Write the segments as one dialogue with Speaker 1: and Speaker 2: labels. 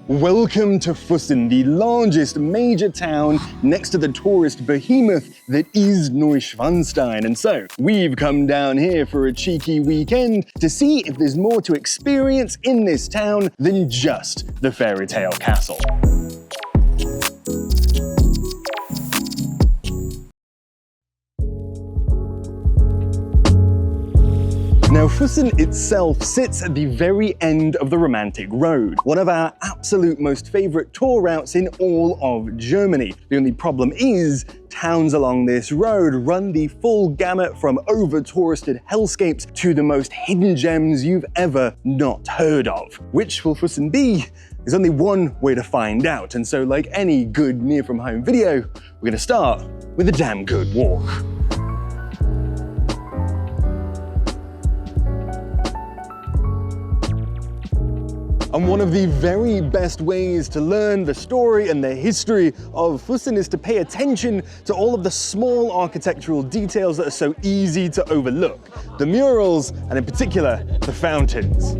Speaker 1: Welcome to Füssen, the largest major town next to the tourist behemoth that is Neuschwanstein. And so, we've come down here for a cheeky weekend to see if there's more to experience in this town than just the fairy tale castle. Now, Füssen itself sits at the very end of the Romantic Road, one of our absolute most favorite tour routes in all of Germany. The only problem is, towns along this road run the full gamut from over-touristed hellscapes to the most hidden gems you've ever not heard of. Which will Füssen be? There's only one way to find out, and so like any good near-from-home video, we're gonna start with a damn good walk. And one of the very best ways to learn the story and the history of Füssen is to pay attention to all of the small architectural details that are so easy to overlook. The murals, and in particular, the fountains.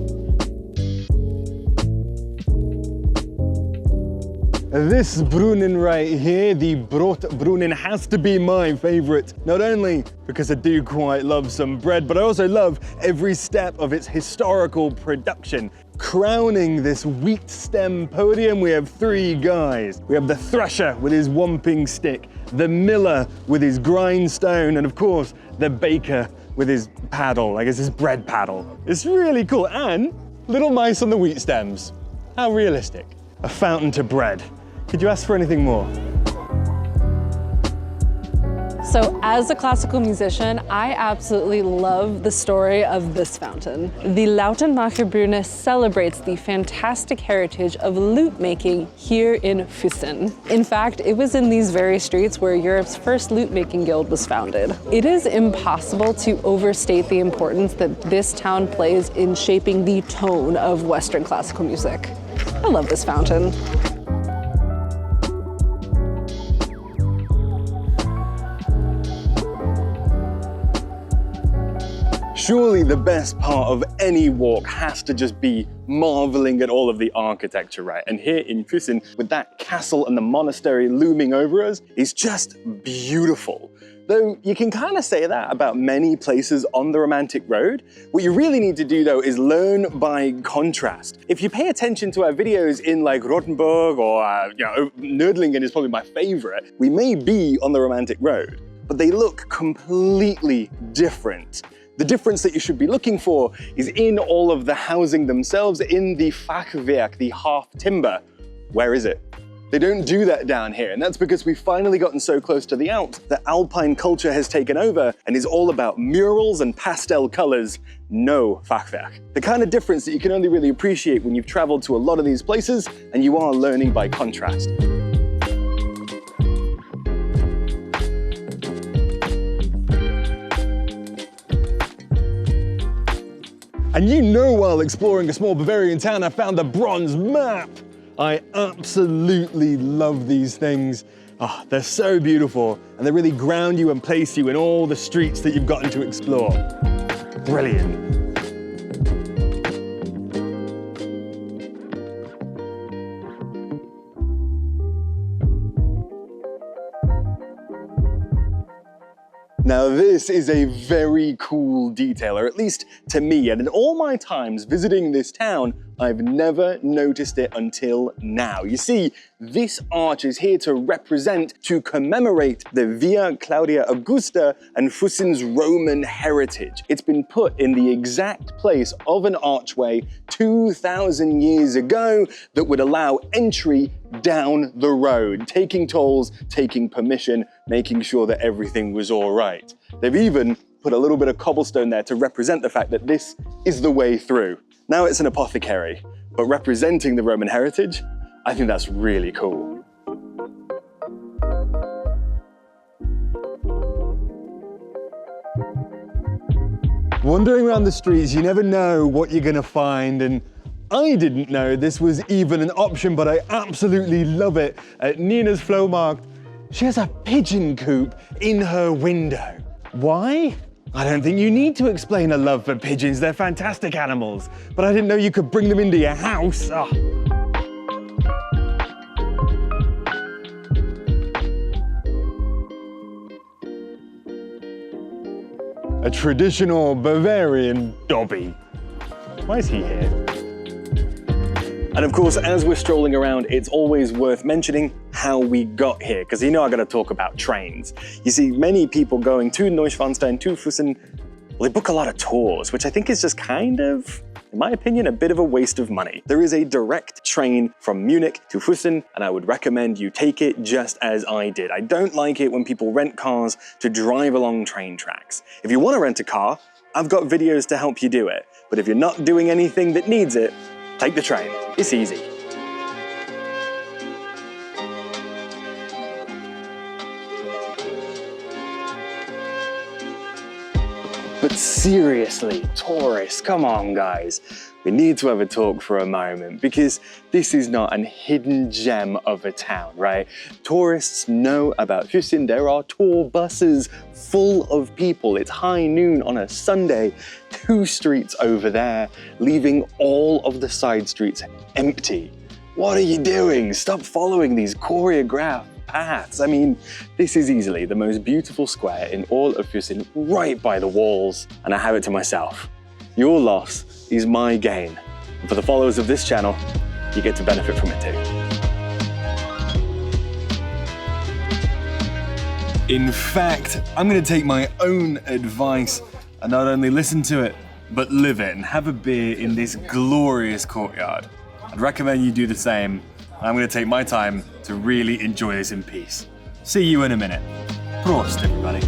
Speaker 1: This Brunnen right here, the Brotbrunnen, has to be my favorite. Not only because I do quite love some bread, but I also love every step of its historical production. Crowning this wheat stem podium, we have three guys. We have the thresher with his whomping stick, the miller with his grindstone, and of course, the baker with his paddle, I guess his bread paddle. It's really cool, and little mice on the wheat stems. How realistic. A fountain to bread. Could you ask for anything more?
Speaker 2: So as a classical musician, I absolutely love the story of this fountain. The Lautenmacherbrunnen celebrates the fantastic heritage of lute making here in Füssen. In fact, it was in these very streets where Europe's first lute making guild was founded. It is impossible to overstate the importance that this town plays in shaping the tone of Western classical music. I love this fountain.
Speaker 1: Surely the best part of any walk has to just be marveling at all of the architecture, right? And here in Füssen, with that castle and the monastery looming over us, is just beautiful. Though you can kind of say that about many places on the Romantic Road. What you really need to do though is learn by contrast. If you pay attention to our videos in like Rothenburg or Nördlingen is probably my favorite, we may be on the Romantic Road, but they look completely different. The difference that you should be looking for is in all of the housing themselves, in the Fachwerk, the half timber. Where is it? They don't do that down here, and that's because we've finally gotten so close to the Alps that Alpine culture has taken over and is all about murals and pastel colors, no Fachwerk. The kind of difference that you can only really appreciate when you've traveled to a lot of these places and you are learning by contrast. And you know, while exploring a small Bavarian town, I found the bronze map. I absolutely love these things. Oh, they're so beautiful, and they really ground you and place you in all the streets that you've gotten to explore. Brilliant. Now this is a very cool detail, or at least to me, and in all my times visiting this town, I've never noticed it until now. You see, this arch is here to represent, to commemorate the Via Claudia Augusta and Fussen's Roman heritage. It's been put in the exact place of an archway 2,000 years ago that would allow entry down the road, taking tolls, taking permission, making sure that everything was all right. They've even put a little bit of cobblestone there to represent the fact that this is the way through. Now it's an apothecary, but representing the Roman heritage, I think that's really cool. Wandering around the streets, you never know what you're gonna find, and I didn't know this was even an option, but I absolutely love it. At Nina's Flohmarkt, she has a pigeon coop in her window. Why? I don't think you need to explain a love for pigeons. They're fantastic animals. But I didn't know you could bring them into your house. Oh. traditional Bavarian Dobby. Why is he here? And of course, as we're strolling around, it's always worth mentioning how we got here, because you know I gotta talk about trains. You see, many people going to Neuschwanstein, to Füssen, well, they book a lot of tours, which I think is just kind of, in my opinion, a bit of a waste of money. There is a direct train from Munich to Füssen, and I would recommend you take it just as I did. I don't like it when people rent cars to drive along train tracks. If you want to rent a car, I've got videos to help you do it. But if you're not doing anything that needs it, take the train. It's easy. But seriously, tourists, come on guys. We need to have a talk for a moment because this is not a hidden gem of a town, right? Tourists know about Füssen. There are tour buses full of people. It's high noon on a Sunday, 2 streets over there, leaving all of the side streets empty. What are you doing? Stop following these choreographed paths. I mean, this is easily the most beautiful square in all of Füssen, right by the walls, and I have it to myself. Your loss is my gain. And for the followers of this channel, you get to benefit from it too. In fact, I'm gonna take my own advice and not only listen to it, but live it and have a beer in this glorious courtyard. I'd recommend you do the same. I'm gonna take my time to really enjoy this in peace. See you in a minute. Prost, everybody.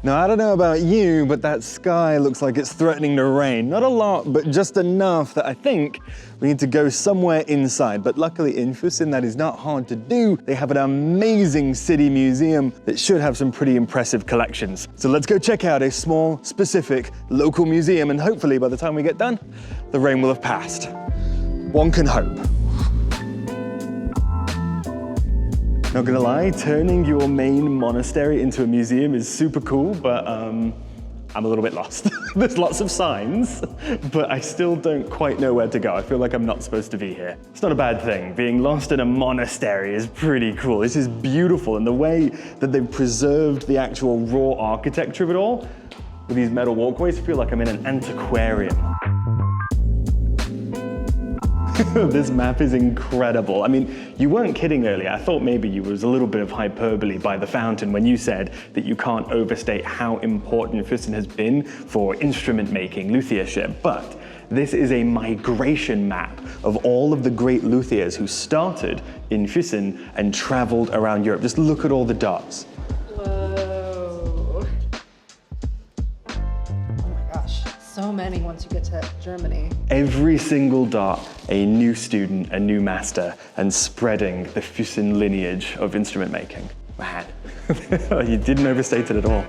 Speaker 1: Now, I don't know about you, but that sky looks like it's threatening to rain. Not a lot, but just enough that I think we need to go somewhere inside. But luckily in Füssen, that is not hard to do. They have an amazing city museum that should have some pretty impressive collections. So let's go check out a small, specific, local museum, and hopefully by the time we get done, the rain will have passed. One can hope. Not gonna lie, turning your main monastery into a museum is super cool, but I'm a little bit lost. There's lots of signs, but I still don't quite know where to go. I feel like I'm not supposed to be here. It's not a bad thing. Being lost in a monastery is pretty cool. This is beautiful, and the way that they've preserved the actual raw architecture of it all, with these metal walkways, I feel like I'm in an antiquarium. This map is incredible. I mean, you weren't kidding earlier. I thought maybe you was a little bit of hyperbole by the fountain when you said that you can't overstate how important Füssen has been for instrument making, luthiership. But this is a migration map of all of the great luthiers who started in Füssen and traveled around Europe. Just look at all the dots.
Speaker 2: So many once you get to Germany.
Speaker 1: Every single dot, a new student, a new master, and spreading the Füssen lineage of instrument making. Man, you didn't overstate it at all.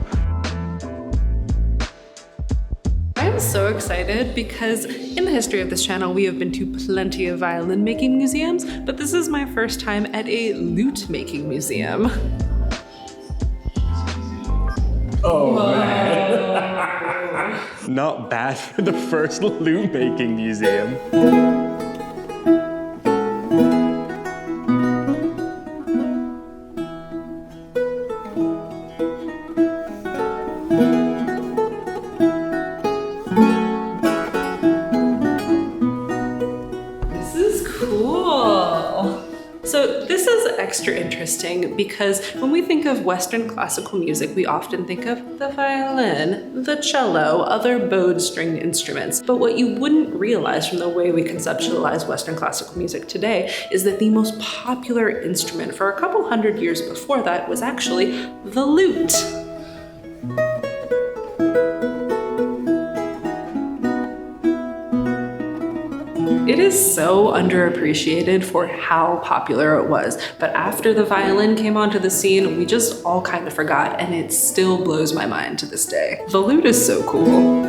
Speaker 2: I'm so excited because in the history of this channel, we have been to plenty of violin making museums, but this is my first time at a lute making museum.
Speaker 1: Oh, man. Not bad for the first lute making museum.
Speaker 2: This is cool. So this is extra interesting because when we think of Western classical music, we often think of the violin, the cello, other bowed stringed instruments. But what you wouldn't realize from the way we conceptualize Western classical music today is that the most popular instrument for a couple hundred years before that was actually the lute. It is so underappreciated for how popular it was, but after the violin came onto the scene, we just all kind of forgot, and it still blows my mind to this day. The lute is so cool.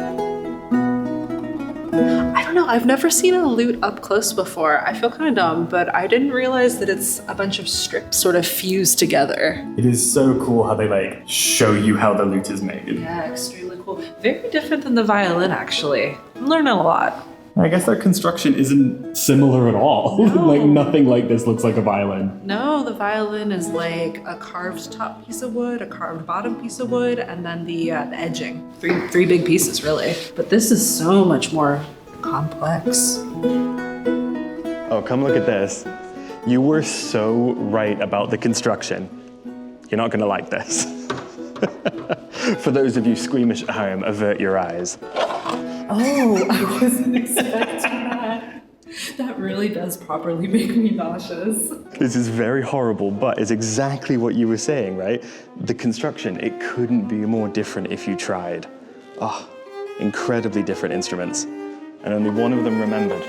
Speaker 2: I don't know, I've never seen a lute up close before. I feel kind of dumb, but I didn't realize that it's a bunch of strips sort of fused together.
Speaker 1: It is so cool how they like show you how the lute is made.
Speaker 2: Yeah, extremely cool. Very different than the violin, actually. I'm learning a lot.
Speaker 1: I guess that construction isn't similar at all.
Speaker 2: No.
Speaker 1: Like nothing like this looks like a violin.
Speaker 2: No, the violin is like a carved top piece of wood, a carved bottom piece of wood, and then the edging. Three big pieces, really. But this is so much more complex.
Speaker 1: Oh, come look at this. You were so right about the construction. You're not gonna like this. For those of you squeamish at home, avert your eyes.
Speaker 2: Oh, I wasn't expecting that. That really does properly make me nauseous.
Speaker 1: This is very horrible, but it's exactly what you were saying, right? The construction, it couldn't be more different if you tried. Oh, incredibly different instruments. And only one of them remembered.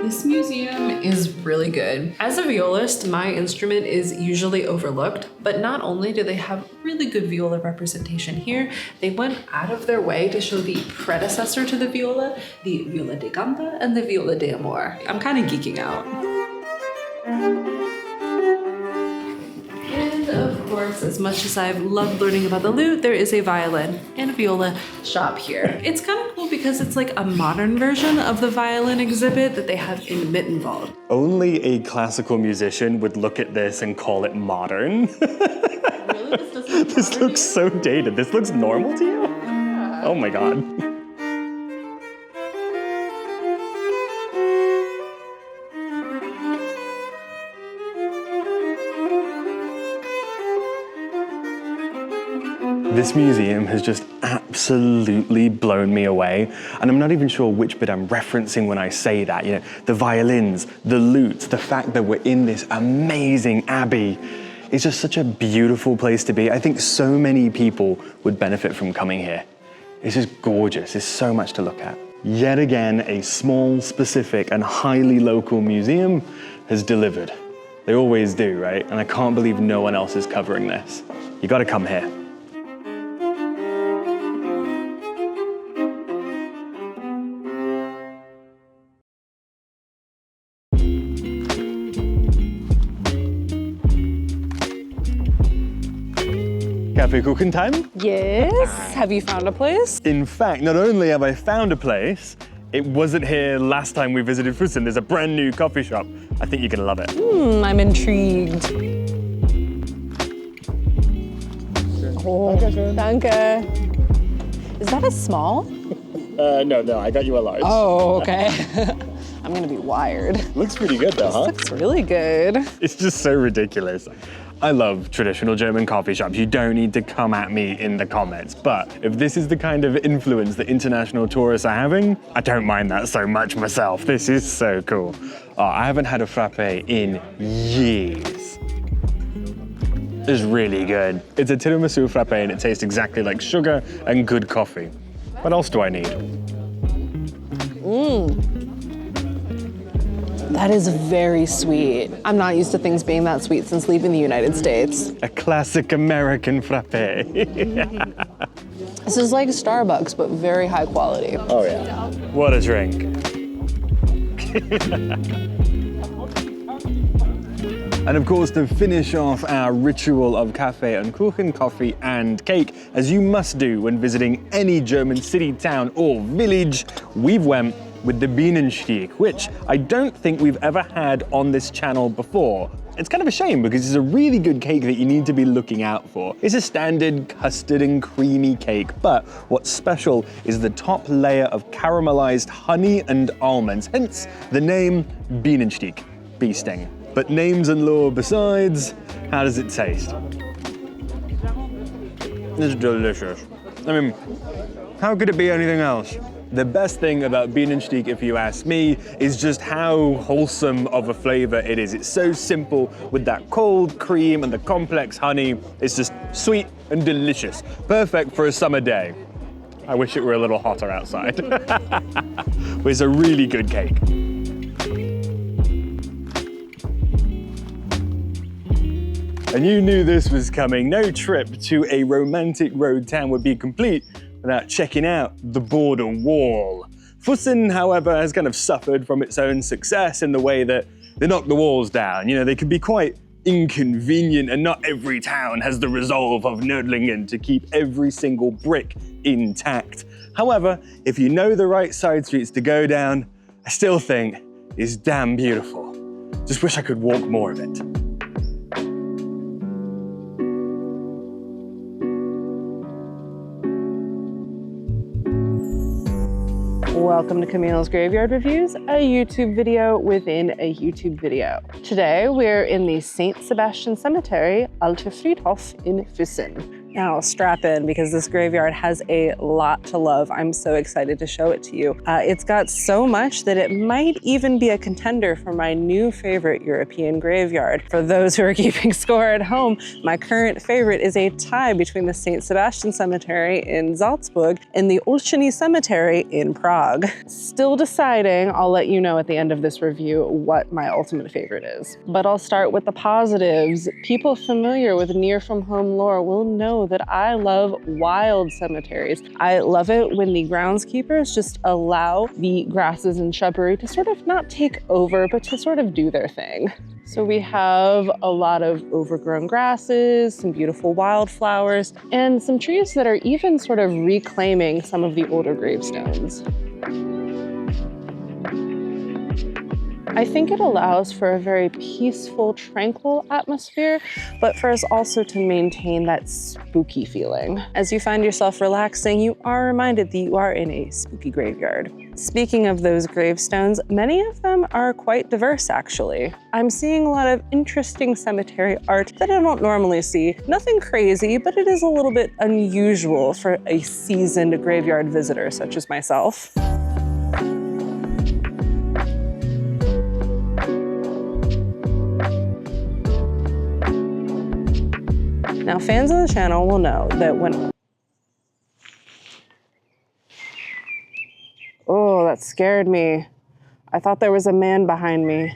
Speaker 2: This museum is really good. As a violist, my instrument is usually overlooked, but not only do they have really good viola representation here, they went out of their way to show the predecessor to the viola da gamba and the viola de amor. I'm kind of geeking out. And of course, as much as I've loved learning about the lute, there is a violin and a viola shop here. It's kind of cool because it's like a modern version of the violin exhibit that they have in Mittenwald.
Speaker 1: Only a classical musician would look at this and call it modern.
Speaker 2: Really? This doesn't look
Speaker 1: This
Speaker 2: modern
Speaker 1: looks
Speaker 2: to you?
Speaker 1: so dated. This looks normal to you?
Speaker 2: Yeah.
Speaker 1: Oh my God. This museum has just absolutely blown me away, and I'm not even sure which bit I'm referencing when I say that. You know, the violins, the lutes, the fact that we're in this amazing abbey. It's just such a beautiful place to be. I think so many people would benefit from coming here. It's just gorgeous. There's so much to look at. Yet again, a small, specific, and highly local museum has delivered. They always do, right? And I can't believe no one else is covering this. You gotta come here. Cafe cooking time?
Speaker 2: Yes. Have you found a place?
Speaker 1: In fact, not only have I found a place, it wasn't here last time we visited Füssen. There's a brand new coffee shop. I think you're gonna love it.
Speaker 2: I'm intrigued. Oh, danke. Is that a small?
Speaker 1: No, I got you a large.
Speaker 2: Oh, okay. I'm gonna be wired.
Speaker 1: Looks pretty good though, huh?
Speaker 2: Looks really good.
Speaker 1: It's just so ridiculous. I love traditional German coffee shops. You don't need to come at me in the comments. But if this is the kind of influence that international tourists are having, I don't mind that so much myself. This is so cool. Oh, I haven't had a frappe in years. It's really good. It's a tiramisu frappe and it tastes exactly like sugar and good coffee. What else do I need?
Speaker 2: That is very sweet. I'm not used to things being that sweet since leaving the United States.
Speaker 1: A classic American frappe.
Speaker 2: This is like Starbucks, but very high quality.
Speaker 1: Oh yeah. What a drink. And of course, to finish off our ritual of cafe and kuchen, coffee and cake, as you must do when visiting any German city, town or village, we've went with the Bienenstich, which I don't think we've ever had on this channel before. It's kind of a shame because it's a really good cake that you need to be looking out for. It's a standard custard and creamy cake, but what's special is the top layer of caramelized honey and almonds, hence the name Bienenstich, bee sting. But names and lore besides, how does it taste? It's delicious. I mean, how could it be anything else? The best thing about Bienenstich, if you ask me, is just how wholesome of a flavor it is. It's so simple with that cold cream and the complex honey. It's just sweet and delicious. Perfect for a summer day. I wish it were a little hotter outside. But it's a really good cake. And you knew this was coming. No trip to a romantic road town would be complete without checking out the border wall. Füssen, however, has kind of suffered from its own success in the way that they knock the walls down. You know, they can be quite inconvenient, and not every town has the resolve of Nördlingen to keep every single brick intact. However, if you know the right side streets to go down, I still think it's damn beautiful. Just wish I could walk more of it.
Speaker 2: Welcome to Camille's Graveyard Reviews, a YouTube video within a YouTube video. Today we're in the St. Sebastian Cemetery, Alte Friedhof in Füssen. Now strap in because this graveyard has a lot to love. I'm so excited to show it to you. It's got so much that it might even be a contender for my new favorite European graveyard. For those who are keeping score at home, my current favorite is a tie between the St. Sebastian Cemetery in Salzburg and the Olsztyn Cemetery in Prague. Still deciding, I'll let you know at the end of this review what my ultimate favorite is. But I'll start with the positives. People familiar with near.fromhome lore will know that I love wild cemeteries. I love it when the groundskeepers just allow the grasses and shrubbery to sort of not take over, but to sort of do their thing. So we have a lot of overgrown grasses, some beautiful wildflowers, and some trees that are even sort of reclaiming some of the older gravestones. I think it allows for a very peaceful, tranquil atmosphere, but for us also to maintain that spooky feeling. As you find yourself relaxing, you are reminded that you are in a spooky graveyard. Speaking of those gravestones, many of them are quite diverse, actually. I'm seeing a lot of interesting cemetery art that I don't normally see. Nothing crazy, but it is a little bit unusual for a seasoned graveyard visitor such as myself. Now, fans of the channel will know that when... Oh, that scared me. I thought there was a man behind me.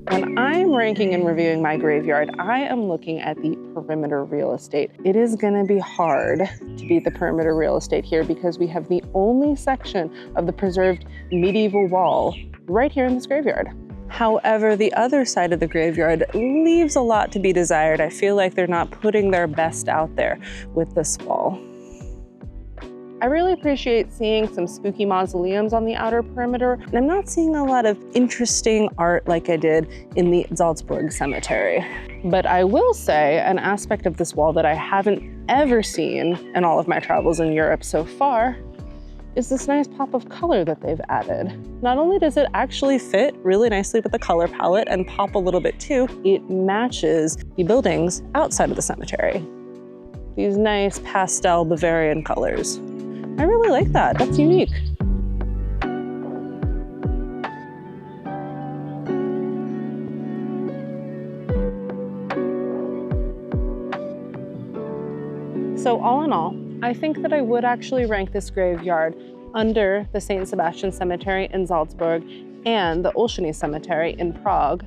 Speaker 2: When I'm ranking and reviewing my graveyard, I am looking at the perimeter real estate. It is gonna be hard to beat the perimeter real estate here because we have the only section of the preserved medieval wall right here in this graveyard. However, the other side of the graveyard leaves a lot to be desired. I feel like they're not putting their best out there with this wall. I really appreciate seeing some spooky mausoleums on the outer perimeter, and I'm not seeing a lot of interesting art like I did in the Salzburg cemetery. But I will say an aspect of this wall that I haven't ever seen in all of my travels in Europe so far is this nice pop of color that they've added. Not only does it actually fit really nicely with the color palette and pop a little bit too, it matches the buildings outside of the cemetery. These nice pastel Bavarian colors. I really like that, that's unique. So all in all, I think that I would actually rank this graveyard under the St. Sebastian Cemetery in Salzburg and the Olsztyn Cemetery in Prague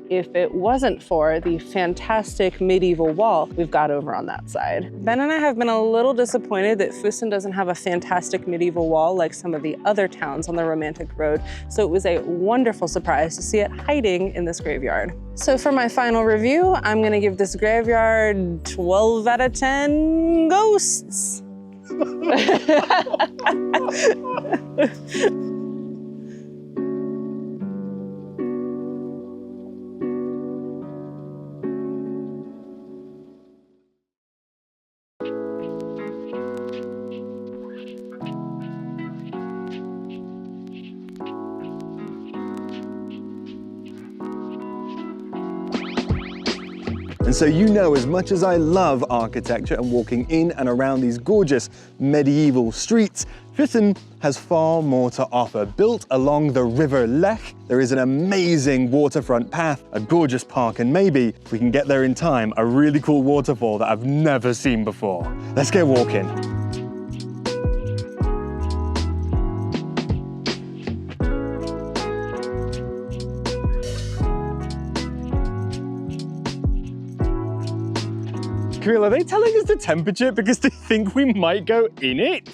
Speaker 2: if it wasn't for the fantastic medieval wall we've got over on that side. Ben and I have been a little disappointed that Füssen doesn't have a fantastic medieval wall like some of the other towns on the Romantic Road, so it was a wonderful surprise to see it hiding in this graveyard. So for my final review, I'm gonna give this graveyard 12 out of 10 ghosts.
Speaker 1: And so you know, as much as I love architecture and walking in and around these gorgeous medieval streets, Füssen has far more to offer. Built along the river Lech, there is an amazing waterfront path, a gorgeous park, and maybe, if we can get there in time, a really cool waterfall that I've never seen before. Let's get walking. Camille, are they telling us the temperature because they think we might go in it?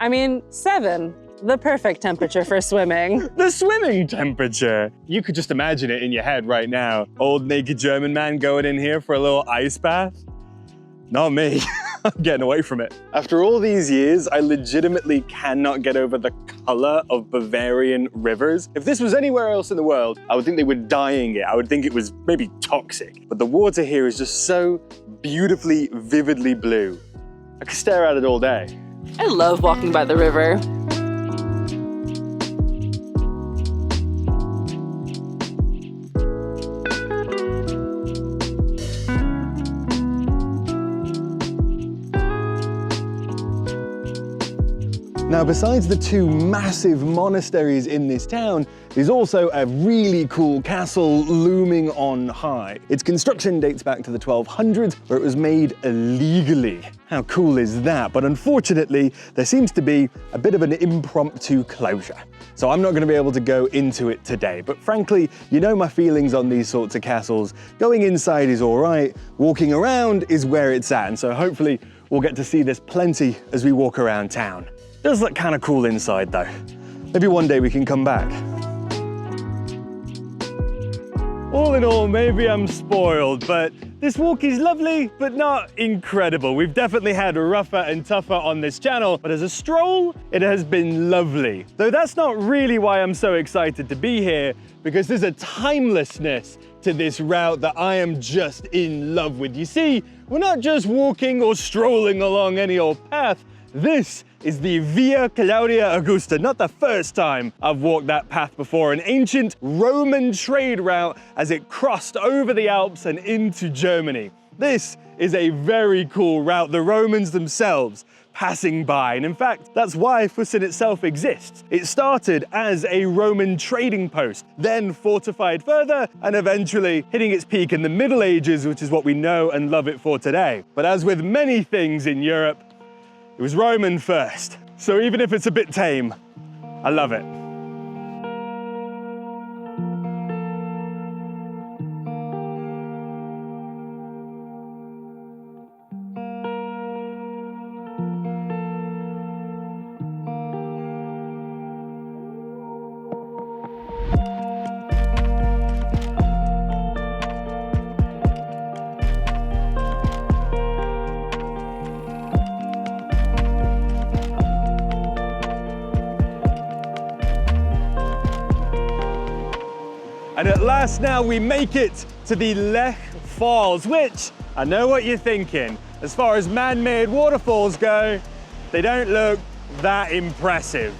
Speaker 2: I mean, 7, the perfect temperature for swimming.
Speaker 1: The swimming temperature. You could just imagine it in your head right now. Old naked German man going in here for a little ice bath. Not me. I'm getting away from it. After all these years, I legitimately cannot get over the color of Bavarian rivers. If this was anywhere else in the world, I would think they were dyeing it. I would think it was maybe toxic. But the water here is just so beautifully, vividly blue. I could stare at it all day.
Speaker 2: I love walking by the river.
Speaker 1: Now, besides the 2 massive monasteries in this town, there's also a really cool castle looming on high. Its construction dates back to the 1200s, where it was made illegally. How cool is that? But unfortunately, there seems to be a bit of an impromptu closure. So I'm not going to be able to go into it today. But frankly, you know my feelings on these sorts of castles. Going inside is all right. Walking around is where it's at. And so hopefully we'll get to see this plenty as we walk around town. Does look kind of cool inside though. Maybe one day we can come back. All in all, maybe I'm spoiled, but this walk is lovely, but not incredible. We've definitely had rougher and tougher on this channel, but as a stroll, it has been lovely. Though that's not really why I'm so excited to be here, because there's a timelessness to this route that I am just in love with. You see, we're not just walking or strolling along any old path. This is the Via Claudia Augusta, not the first time I've walked that path before, an ancient Roman trade route as it crossed over the Alps and into Germany. This is a very cool route, the Romans themselves passing by, and in fact, that's why Füssen itself exists. It started as a Roman trading post, then fortified further, and eventually hitting its peak in the Middle Ages, which is what we know and love it for today. But as with many things in Europe, it was Roman first. So even if it's a bit tame, I love it. And at last now we make it to the Lech Falls, which, I know what you're thinking, as far as man-made waterfalls go, they don't look that impressive.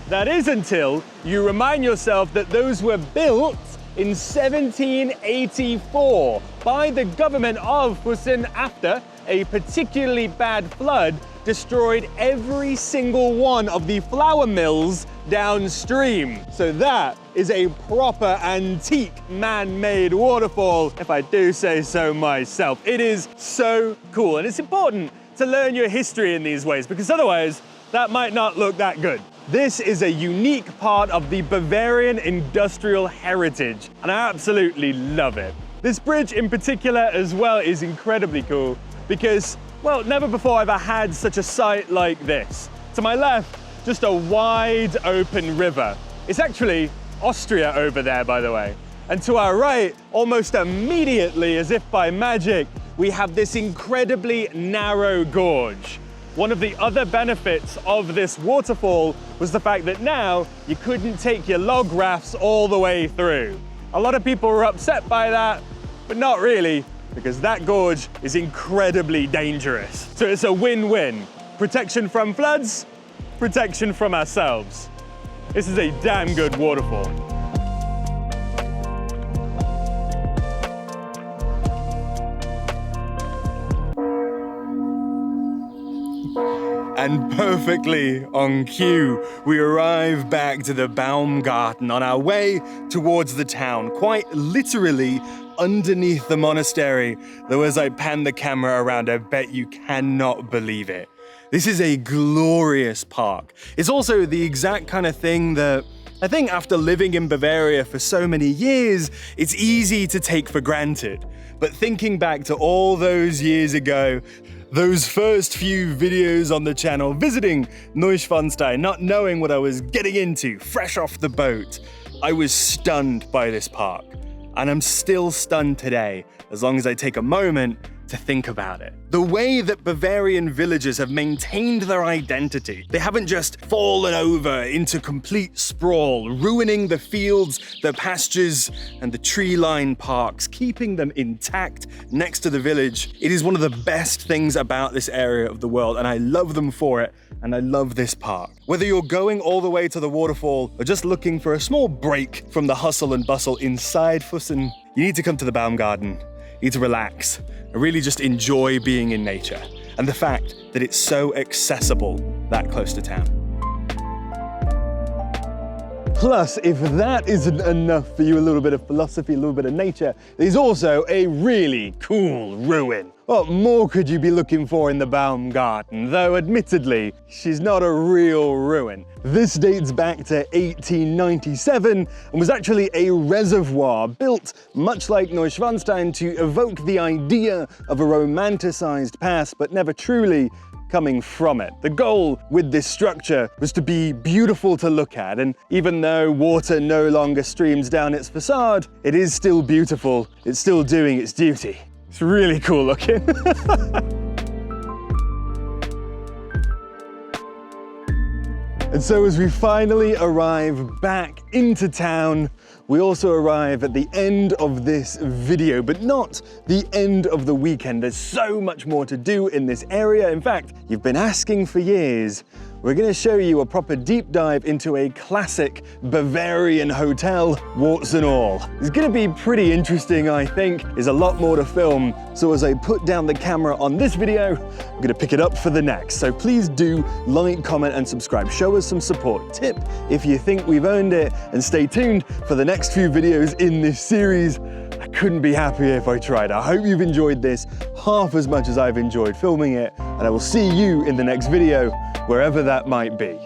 Speaker 1: That is until you remind yourself that those were built in 1784 by the government of Füssen after a particularly bad flood destroyed every single one of the flour mills downstream. So that is a proper antique man-made waterfall, if I do say so myself. It is so cool, and it's important to learn your history in these ways, because otherwise that might not look that good. This is a unique part of the Bavarian industrial heritage, and I absolutely love it. This bridge in particular as well is incredibly cool because, well, never before have I had such a sight like this. To my left, just a wide open river. It's actually Austria over there, by the way. And to our right, almost immediately, as if by magic, we have this incredibly narrow gorge. One of the other benefits of this waterfall was the fact that now you couldn't take your log rafts all the way through. A lot of people were upset by that, but not really, because that gorge is incredibly dangerous. So it's a win-win. Protection from floods, protection from ourselves. This is a damn good waterfall. And perfectly on cue, we arrive back to the Baumgarten on our way towards the town, quite literally underneath the monastery, though as I pan the camera around, I bet you cannot believe it. This is a glorious park. It's also the exact kind of thing that I think after living in Bavaria for so many years, it's easy to take for granted. But thinking back to all those years ago, Those first few videos on the channel, visiting Neuschwanstein, not knowing what I was getting into, fresh off the boat, I was stunned by this park. And I'm still stunned today, as long as I take a moment to think about it. The way that Bavarian villagers have maintained their identity. They haven't just fallen over into complete sprawl, ruining the fields, the pastures, and the tree-lined parks, keeping them intact next to the village. It is one of the best things about this area of the world, and I love them for it, and I love this park. Whether you're going all the way to the waterfall or just looking for a small break from the hustle and bustle inside Füssen, you need to come to the Baumgarten. You need to relax and really just enjoy being in nature, and the fact that it's so accessible that close to town. Plus, if that isn't enough for you, a little bit of philosophy, a little bit of nature, there's also a really cool ruin. What more could you be looking for in the Baumgarten? Though admittedly, she's not a real ruin. This dates back to 1897 and was actually a reservoir built much like Neuschwanstein to evoke the idea of a romanticized past, but never truly coming from it. The goal with this structure was to be beautiful to look at, and even though water no longer streams down its facade, it is still beautiful. It's still doing its duty. It's really cool looking. And so as we finally arrive back into town, we also arrive at the end of this video, but not the end of the weekend. There's so much more to do in this area. In fact, you've been asking for years. We're going to show you a proper deep dive into a classic Bavarian hotel, warts and all. It's going to be pretty interesting, I think. There's a lot more to film. So as I put down the camera on this video, I'm going to pick it up for the next. So please do like, comment, and subscribe. Show us some support. Tip if you think we've earned it, and stay tuned for the next few videos in this series. I couldn't be happier if I tried. I hope you've enjoyed this half as much as I've enjoyed filming it, and I will see you in the next video, wherever that might be.